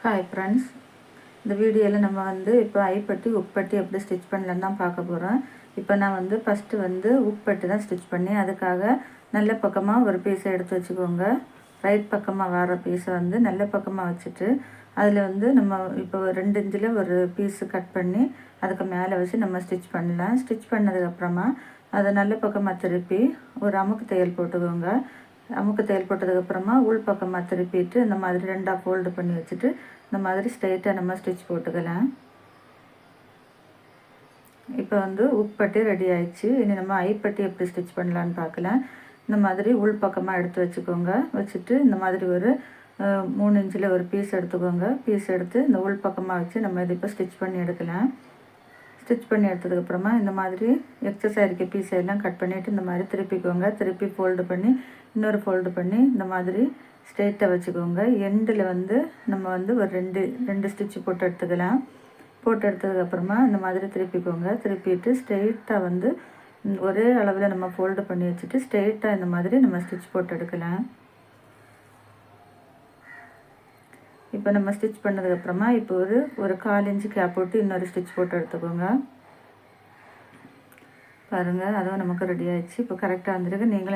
Hi friends, இந்த வீடியோவில் நம்ம இப்போ ஐப்பட்டி உப்பட்டி எப்படி ஸ்டிச் பண்ணலன்னு தான் பார்க்க போகிறோம். இப்போ நான் ஃபஸ்ட்டு உப்பட்டி தான் ஸ்டிச் பண்ணி, அதுக்காக நல்ல பக்கமாக ஒரு பீஸை எடுத்து வச்சுக்கோங்க. ரைட் பக்கமாக வர பீஸை நல்ல பக்கமாக வச்சுட்டு, அதில் நம்ம இப்போ 2 இன்ச்சில் ஒரு பீஸு கட் பண்ணி அதுக்கு மேலே வச்சு நம்ம ஸ்டிச் பண்ணலாம். ஸ்டிச் பண்ணதுக்கப்புறமா அதை நல்ல பக்கமாக திருப்பி ஒரு அமுக்கு தையல் போட்டுக்கோங்க. அமுக்கு தையல் போட்டதுக்கப்புறமா உள் பக்கமாக திருப்பிட்டு இந்த மாதிரி 2ஆக ஃபோல்டு பண்ணி வச்சுட்டு இந்த மாதிரி ஸ்ட்ரைட்டாக நம்ம ஸ்டிச் போட்டுக்கலாம். இப்போ உப்பட்டி ரெடி ஆயிடுச்சு. இனி நம்ம ஐப்பட்டி எப்படி ஸ்டிச் பண்ணலான்னு பார்க்கலாம். இந்த மாதிரி உள் பக்கமாக எடுத்து வச்சுக்கோங்க. வச்சுட்டு இந்த மாதிரி ஒரு 3 இன்ச்சில் ஒரு பீஸ் எடுத்துக்கோங்க. பீஸ் எடுத்து இந்த உள் பக்கமாக வச்சு நம்ம இது இப்போ ஸ்டிச் பண்ணி எடுக்கலாம். ஸ்டிச் பண்ணி எடுத்ததுக்கப்புறமா இந்த மாதிரி எக்ஸஸாக இருக்க பீஸை எல்லாம் கட் பண்ணிவிட்டு இந்த மாதிரி திருப்பிக்கோங்க. திருப்பி ஃபோல்டு பண்ணி இன்னொரு ஃபோல்டு பண்ணி இந்த மாதிரி ஸ்ட்ரெயிட்டாக வச்சுக்கோங்க. எண்டில் நம்ம ஒரு ரெண்டு ஸ்டிச்சு போட்டு எடுத்துக்கலாம். போட்டு எடுத்ததுக்கப்புறமா இந்த மாதிரி திருப்பிக்கோங்க. திருப்பிட்டு ஸ்ட்ரெயிட்டாக ஒரே அளவில் நம்ம ஃபோல்டு பண்ணி வச்சுட்டு ஸ்ட்ரெயிட்டாக இந்த மாதிரி நம்ம ஸ்டிச் போட்டு எடுக்கலாம். இப்போ நம்ம ஸ்டிச் பண்ணதுக்கப்புறமா இப்போ ஒரு 1/4 இன்ச்சு கேப் போட்டு இன்னொரு ஸ்டிச் போட்டு எடுத்துக்கோங்க. பாருங்கள், அதுவும் நமக்கு ரெடி ஆயிடுச்சு. இப்போ கரெக்டாக வந்துருக்கு. நீங்களும்